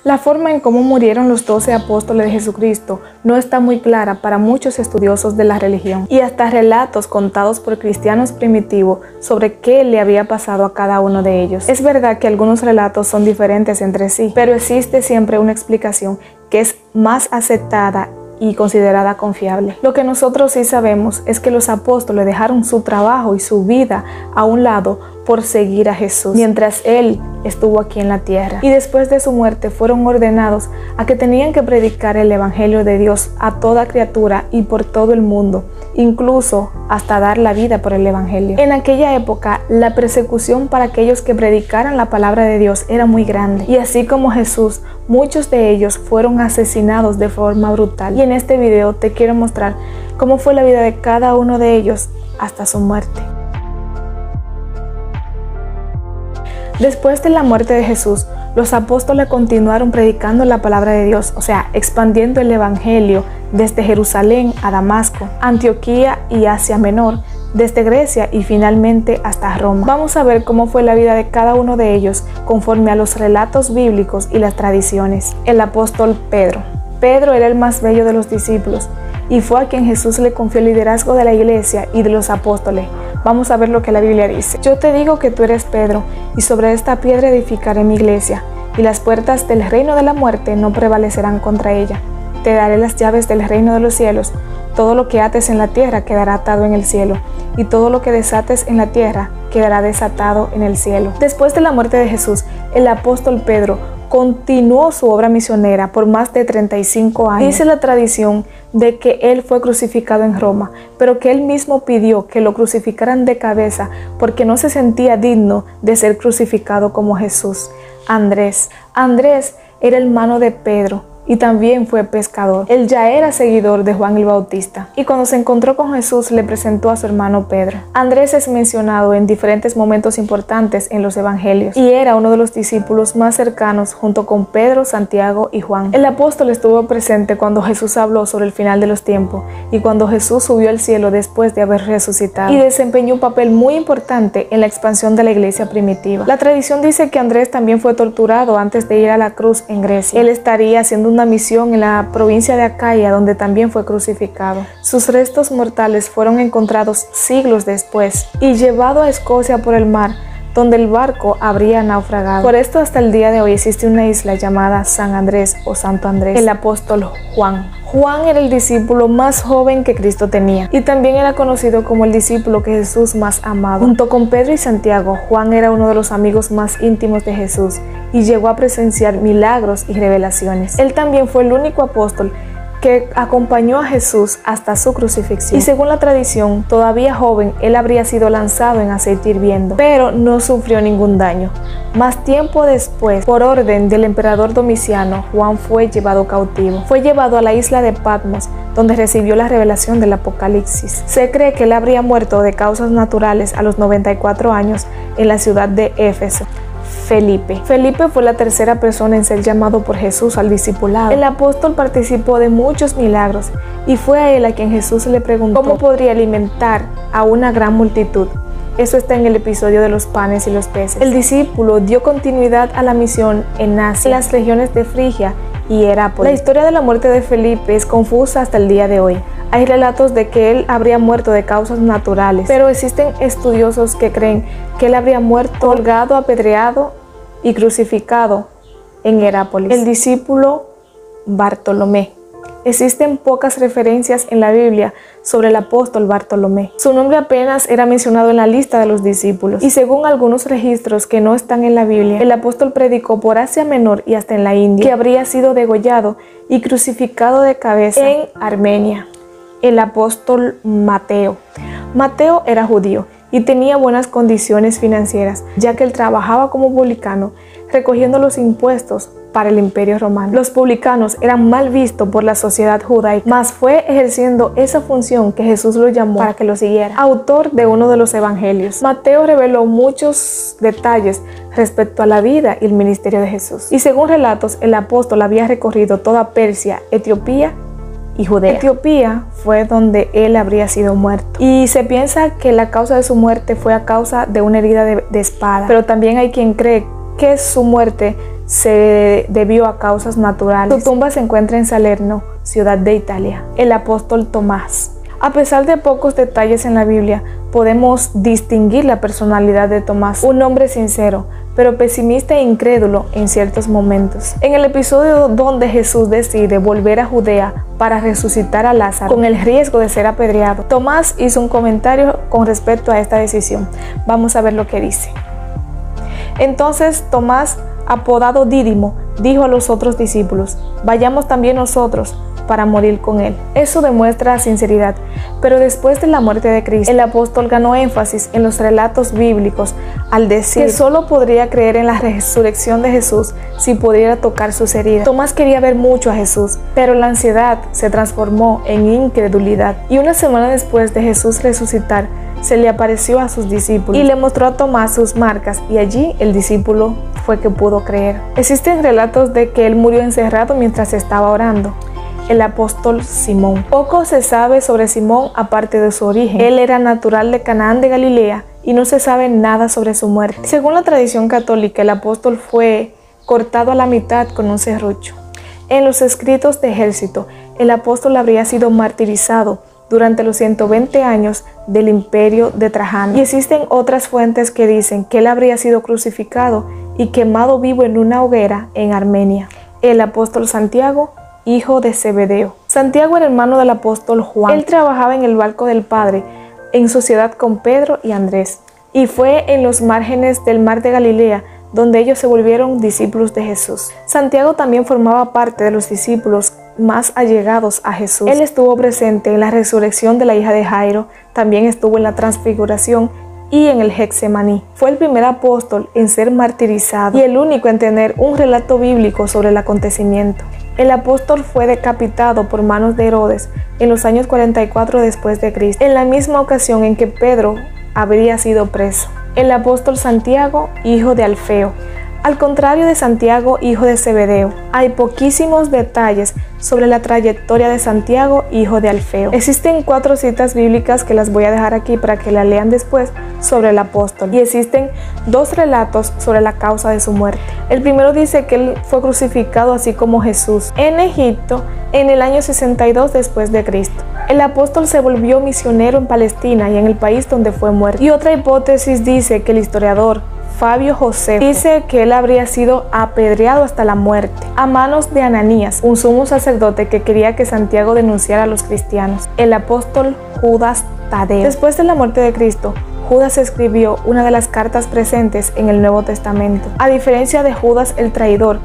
La forma en cómo murieron los 12 apóstoles de Jesucristo no está muy clara para muchos estudiosos de la religión, y hasta relatos contados por cristianos primitivos sobre qué le había pasado a cada uno de ellos. Es verdad que algunos relatos son diferentes entre sí, pero existe siempre una explicación que es más aceptada y considerada confiable. Lo que nosotros sí sabemos es que los apóstoles dejaron su trabajo y su vida a un lado por seguir a Jesús mientras Él estuvo aquí en la tierra, y después de su muerte fueron ordenados a que tenían que predicar el evangelio de Dios a toda criatura y por todo el mundo, incluso hasta dar la vida por el evangelio. En aquella época la persecución para aquellos que predicaran la palabra de Dios era muy grande, y así como Jesús, muchos de ellos fueron asesinados de forma brutal. Y en este video te quiero mostrar cómo fue la vida de cada uno de ellos hasta su muerte. Después de la muerte de Jesús, los apóstoles continuaron predicando la palabra de Dios, o sea, expandiendo el evangelio desde Jerusalén a Damasco, Antioquía y Asia Menor, desde Grecia y finalmente hasta Roma. Vamos a ver cómo fue la vida de cada uno de ellos conforme a los relatos bíblicos y las tradiciones. El apóstol Pedro. Pedro era el más bello de los discípulos y fue a quien Jesús le confió el liderazgo de la iglesia y de los apóstoles. Vamos a ver lo que la Biblia dice. Yo te digo que tú eres Pedro, y sobre esta piedra edificaré mi iglesia, y las puertas del reino de la muerte no prevalecerán contra ella. Te daré las llaves del reino de los cielos. Todo lo que ates en la tierra quedará atado en el cielo, y todo lo que desates en la tierra quedará desatado en el cielo. Después de la muerte de Jesús, el apóstol Pedro continuó su obra misionera por más de 35 años. Dice la tradición de que él fue crucificado en Roma, pero que él mismo pidió que lo crucificaran de cabeza porque no se sentía digno de ser crucificado como Jesús. Andrés era hermano de Pedro y también fue pescador. Él ya era seguidor de Juan el Bautista, y cuando se encontró con Jesús le presentó a su hermano Pedro. Andrés es mencionado en diferentes momentos importantes en los evangelios y era uno de los discípulos más cercanos junto con Pedro, Santiago y Juan. El apóstol estuvo presente cuando Jesús habló sobre el final de los tiempos y cuando Jesús subió al cielo después de haber resucitado, y desempeñó un papel muy importante en la expansión de la iglesia primitiva. La tradición dice que Andrés también fue torturado antes de ir a la cruz en Grecia. Él estaría haciendo una misión en la provincia de Acaya, donde también fue crucificado. Sus restos mortales fueron encontrados siglos después y llevado a Escocia por el mar, donde el barco habría naufragado. Por esto hasta el día de hoy existe una isla llamada San Andrés o Santo Andrés. El apóstol Juan. Juan era el discípulo más joven que Cristo tenía y también era conocido como el discípulo que Jesús más amaba. Junto con Pedro y Santiago, Juan era uno de los amigos más íntimos de Jesús y llegó a presenciar milagros y revelaciones. Él también fue el único apóstol que acompañó a Jesús hasta su crucifixión. Y según la tradición, todavía joven, él habría sido lanzado en aceite hirviendo, pero no sufrió ningún daño. Más tiempo después, por orden del emperador Domiciano, Juan fue llevado cautivo. Fue llevado a la isla de Patmos, donde recibió la revelación del Apocalipsis. Se cree que él habría muerto de causas naturales a los 94 años en la ciudad de Éfeso. Felipe fue la tercera persona en ser llamado por Jesús al discipulado. El apóstol participó de muchos milagros y fue a él a quien Jesús le preguntó cómo podría alimentar a una gran multitud. Eso está en el episodio de los panes y los peces. El discípulo dio continuidad a la misión en Asia, en las regiones de Frigia y Herápolis. La historia de la muerte de Felipe es confusa hasta el día de hoy. Hay relatos de que él habría muerto de causas naturales, pero existen estudiosos que creen que él habría muerto colgado, apedreado y crucificado en Herápolis. El discípulo Bartolomé. Existen pocas referencias en la Biblia sobre el apóstol Bartolomé. Su nombre apenas era mencionado en la lista de los discípulos, y según algunos registros que no están en la Biblia, el apóstol predicó por Asia Menor y hasta en la India, que habría sido degollado y crucificado de cabeza en Armenia. El apóstol Mateo. Mateo era judío y tenía buenas condiciones financieras, ya que él trabajaba como publicano recogiendo los impuestos para el Imperio Romano. Los publicanos eran mal vistos por la sociedad judaica, mas fue ejerciendo esa función que Jesús lo llamó para que lo siguiera. Autor de uno de los evangelios, Mateo reveló muchos detalles respecto a la vida y el ministerio de Jesús. Y según relatos, el apóstol había recorrido toda Persia, Etiopía y Judea. Etiopía fue donde él habría sido muerto, y se piensa que la causa de su muerte fue a causa de una herida de espada, pero también hay quien cree que su muerte se debió a causas naturales. Su tumba se encuentra en Salerno, ciudad de Italia. El apóstol Tomás. A pesar de pocos detalles en la Biblia, podemos distinguir la personalidad de Tomás, un hombre sincero, pero pesimista e incrédulo en ciertos momentos. En el episodio donde Jesús decide volver a Judea para resucitar a Lázaro con el riesgo de ser apedreado, Tomás hizo un comentario con respecto a esta decisión. Vamos a ver lo que dice. Entonces Tomás, apodado Dídimo, dijo a los otros discípulos: vayamos también nosotros para morir con él. Eso demuestra sinceridad, pero después de la muerte de Cristo, el apóstol ganó énfasis en los relatos bíblicos al decir que solo podría creer en la resurrección de Jesús si pudiera tocar sus heridas. Tomás quería ver mucho a Jesús, pero la ansiedad se transformó en incredulidad, y una semana después de Jesús resucitar, se le apareció a sus discípulos y le mostró a Tomás sus marcas, y allí el discípulo fue que pudo creer. Existen relatos de que él murió encerrado mientras estaba orando. El apóstol Simón. Poco se sabe sobre Simón aparte de su origen. Él era natural de Canaán de Galilea y no se sabe nada sobre su muerte. Según la tradición católica, el apóstol fue cortado a la mitad con un serrucho. En los escritos de Ejército, el apóstol habría sido martirizado durante los 120 años del imperio de Trajano. Y existen otras fuentes que dicen que él habría sido crucificado y quemado vivo en una hoguera en Armenia. El apóstol Santiago, hijo de Zebedeo. Santiago era hermano del apóstol Juan. Él trabajaba en el barco del Padre, en sociedad con Pedro y Andrés, y fue en los márgenes del mar de Galilea donde ellos se volvieron discípulos de Jesús. Santiago también formaba parte de los discípulos más allegados a Jesús. Él estuvo presente en la resurrección de la hija de Jairo, también estuvo en la transfiguración y en el Getsemaní. Fue el primer apóstol en ser martirizado y el único en tener un relato bíblico sobre el acontecimiento. El apóstol fue decapitado por manos de Herodes en los años 44 después de Cristo, en la misma ocasión en que Pedro habría sido preso. El apóstol Santiago, hijo de Alfeo. Al contrario de Santiago, hijo de Zebedeo, hay poquísimos detalles sobre la trayectoria de Santiago, hijo de Alfeo. Existen 4 citas bíblicas que las voy a dejar aquí para que la lean después sobre el apóstol, y existen 2 relatos sobre la causa de su muerte. El primero dice que él fue crucificado así como Jesús en Egipto en el año 62 después de Cristo. El apóstol se volvió misionero en Palestina y en el país donde fue muerto. Y otra hipótesis dice que el historiador Fabio Josefo dice que él habría sido apedreado hasta la muerte a manos de Ananías, un sumo sacerdote que quería que Santiago denunciara a los cristianos. El apóstol Judas Tadeo. Después de la muerte de Cristo, Judas escribió una de las cartas presentes en el Nuevo Testamento. A diferencia de Judas el traidor,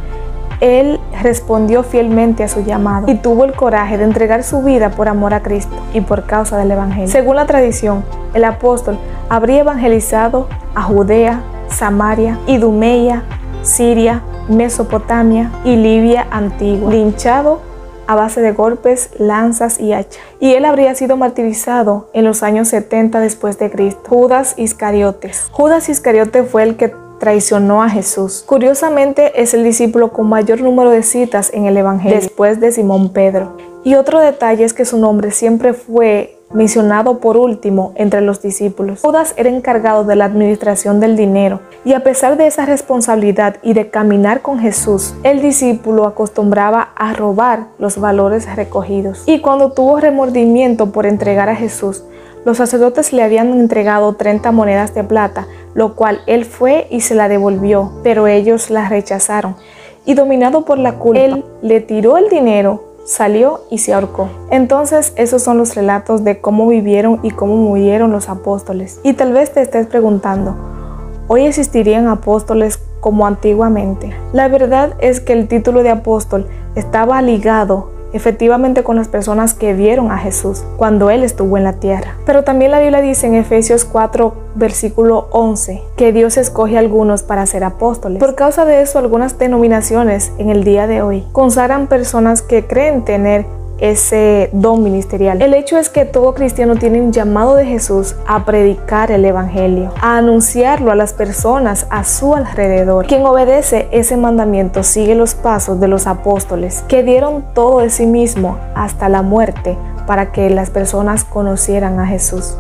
él respondió fielmente a su llamado y tuvo el coraje de entregar su vida por amor a Cristo y por causa del Evangelio. Según la tradición, el apóstol habría evangelizado a Judea, Samaria, Idumea, Siria, Mesopotamia y Libia antigua, linchado a base de golpes, lanzas y hachas. Y él habría sido martirizado en los años 70 después de Cristo. Judas Iscariote. Judas Iscariote fue el que traicionó a Jesús. Curiosamente, es el discípulo con mayor número de citas en el Evangelio, después de Simón Pedro. Y otro detalle es que su nombre siempre fue mencionado por último entre los discípulos. Judas era encargado de la administración del dinero, y a pesar de esa responsabilidad y de caminar con Jesús, el discípulo acostumbraba a robar los valores recogidos. Y cuando tuvo remordimiento por entregar a Jesús, los sacerdotes le habían entregado 30 monedas de plata, lo cual él fue y se la devolvió, pero ellos la rechazaron. Y dominado por la culpa, él le tiró el dinero, salió y se ahorcó. Entonces, esos son los relatos de cómo vivieron y cómo murieron los apóstoles. Y tal vez te estés preguntando, ¿hoy existirían apóstoles como antiguamente? La verdad es que el título de apóstol estaba ligado efectivamente con las personas que vieron a Jesús cuando Él estuvo en la tierra. Pero también la Biblia dice en Efesios 4, versículo 11, que Dios escoge a algunos para ser apóstoles. Por causa de eso, algunas denominaciones en el día de hoy consagran personas que creen tener ese don ministerial. El hecho es que todo cristiano tiene un llamado de Jesús a predicar el Evangelio, a anunciarlo a las personas a su alrededor. Quien obedece ese mandamiento sigue los pasos de los apóstoles, que dieron todo de sí mismo hasta la muerte para que las personas conocieran a Jesús.